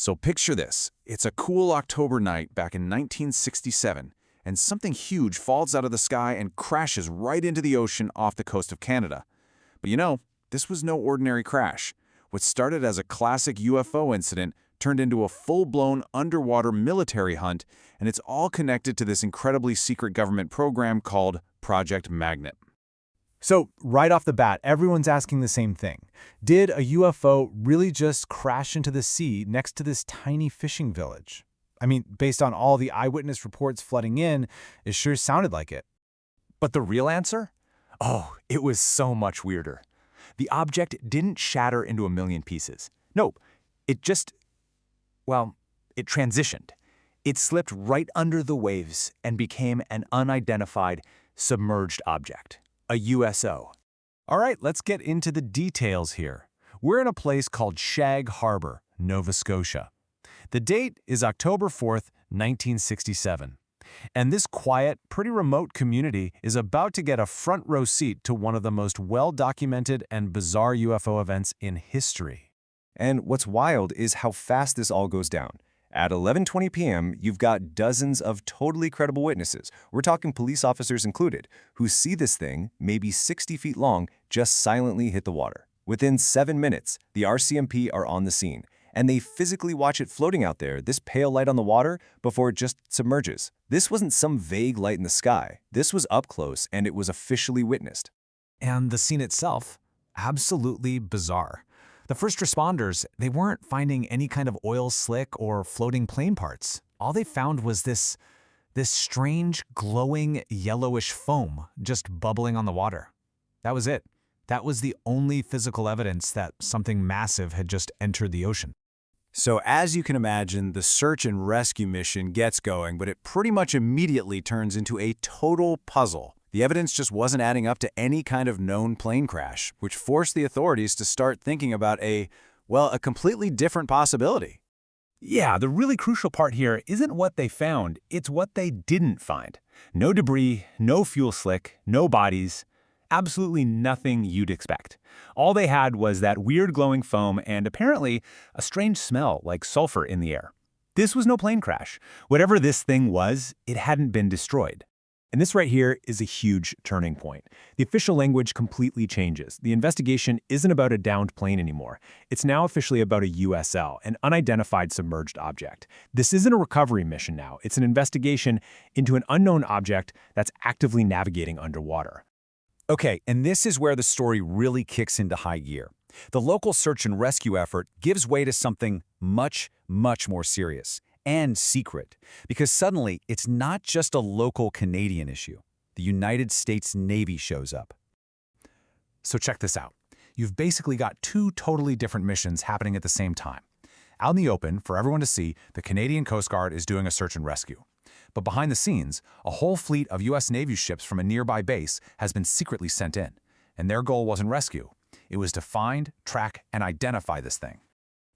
So picture this. It's a cool October night back in 1967, and something huge falls out of the sky and crashes right into the ocean off the coast of Canada. But you know, this was no ordinary crash. What started as a classic UFO incident turned into a full-blown underwater military hunt, and it's all connected to this incredibly secret government program called Project Magnet. So, right off the bat, everyone's asking the same thing. Did a UFO really just crash into the sea next to this tiny fishing village? I mean, based on all the eyewitness reports flooding in, it sure sounded like it. But the real answer? Oh, it was so much weirder. The object didn't shatter into a million pieces. Nope, it transitioned. It slipped right under the waves and became an unidentified submerged object, a USO. All right, let's get into the details here. We're in a place called Shag Harbour, Nova Scotia. The date is October 4th, 1967. And this quiet, pretty remote community is about to get a front row seat to one of the most well-documented and bizarre UFO events in history. And what's wild is how fast this all goes down. At 11:20 p.m., you've got dozens of totally credible witnesses, we're talking police officers included, who see this thing, maybe 60 feet long, just silently hit the water. Within 7 minutes, the RCMP are on the scene, and they physically watch it floating out there, this pale light on the water, before it just submerges. This wasn't some vague light in the sky. This was up close, and it was officially witnessed. And the scene itself, absolutely bizarre. The first responders, they weren't finding any kind of oil slick or floating plane parts. All they found was this strange, glowing, yellowish foam just bubbling on the water. That was it. That was the only physical evidence that something massive had just entered the ocean. So as you can imagine, the search and rescue mission gets going, but it pretty much immediately turns into a total puzzle. The evidence just wasn't adding up to any kind of known plane crash, which forced the authorities to start thinking about a completely different possibility. Yeah, the really crucial part here isn't what they found, it's what they didn't find. No debris, no fuel slick, no bodies, absolutely nothing you'd expect. All they had was that weird glowing foam and apparently a strange smell like sulfur in the air. This was no plane crash. Whatever this thing was, it hadn't been destroyed. And this right here is a huge turning point. The official language completely changes. The investigation isn't about a downed plane anymore. It's now officially about a USL, an unidentified submerged object. This isn't a recovery mission now. It's an investigation into an unknown object that's actively navigating underwater. Okay, and this is where the story really kicks into high gear. The local search and rescue effort gives way to something much, much more serious and secret, because suddenly it's not just a local Canadian issue. The United States Navy shows up. So check this out. You've basically got two totally different missions happening at the same time. Out in the open, for everyone to see, the Canadian Coast Guard is doing a search and rescue. But behind the scenes, a whole fleet of U.S. Navy ships from a nearby base has been secretly sent in. And their goal wasn't rescue. It was to find, track, and identify this thing.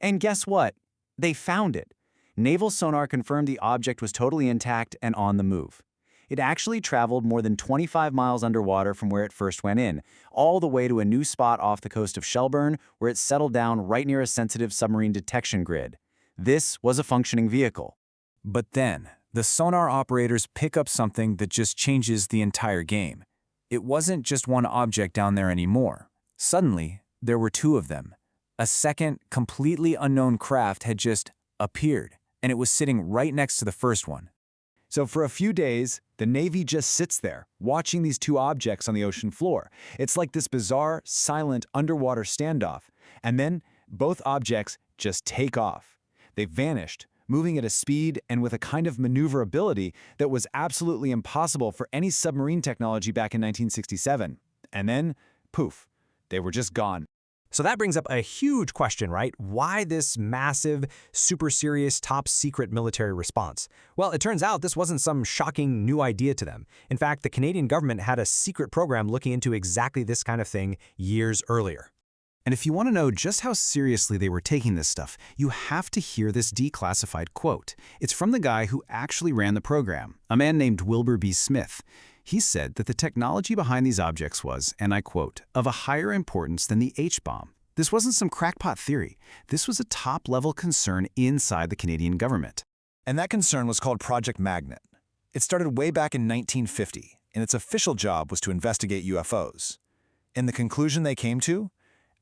And guess what? They found it. Naval sonar confirmed the object was totally intact and on the move. It actually traveled more than 25 miles underwater from where it first went in, all the way to a new spot off the coast of Shelburne, where it settled down right near a sensitive submarine detection grid. This was a functioning vehicle. But then, the sonar operators pick up something that just changes the entire game. It wasn't just one object down there anymore. Suddenly, there were two of them. A second, completely unknown craft had just appeared, and it was sitting right next to the first one. So for a few days, the Navy just sits there, watching these two objects on the ocean floor. It's like this bizarre, silent underwater standoff. And then, both objects just take off. They vanished, moving at a speed and with a kind of maneuverability that was absolutely impossible for any submarine technology back in 1967. And then, poof, they were just gone. So that brings up a huge question, right? Why this massive, super serious, top secret military response? Well, it turns out this wasn't some shocking new idea to them. In fact, the Canadian government had a secret program looking into exactly this kind of thing years earlier. And if you want to know just how seriously they were taking this stuff, you have to hear this declassified quote. It's from the guy who actually ran the program, a man named Wilbert Smith. He said that the technology behind these objects was, and I quote, of a higher importance than the H-bomb. This wasn't some crackpot theory. This was a top-level concern inside the Canadian government. And that concern was called Project Magnet. It started way back in 1950, and its official job was to investigate UFOs. And the conclusion they came to?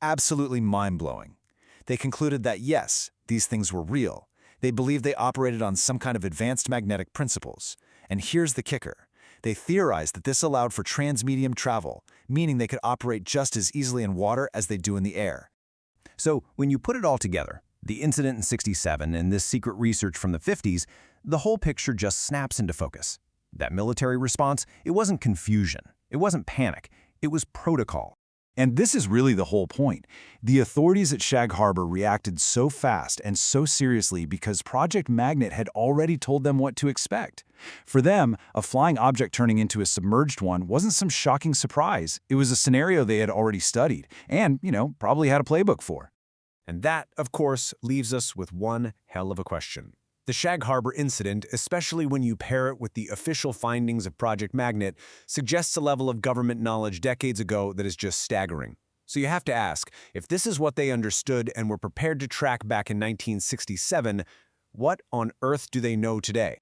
Absolutely mind-blowing. They concluded that yes, these things were real. They believed they operated on some kind of advanced magnetic principles. And here's the kicker. They theorized that this allowed for transmedium travel, meaning they could operate just as easily in water as they do in the air. So when you put it all together, the incident in '67 and this secret research from the '50s, the whole picture just snaps into focus. That military response, it wasn't confusion. It wasn't panic. It was protocol. And this is really the whole point. The authorities at Shag Harbour reacted so fast and so seriously because Project Magnet had already told them what to expect. For them, a flying object turning into a submerged one wasn't some shocking surprise. It was a scenario they had already studied and, probably had a playbook for. And that, of course, leaves us with one hell of a question. The Shag Harbour incident, especially when you pair it with the official findings of Project Magnet, suggests a level of government knowledge decades ago that is just staggering. So you have to ask, if this is what they understood and were prepared to track back in 1967, what on earth do they know today?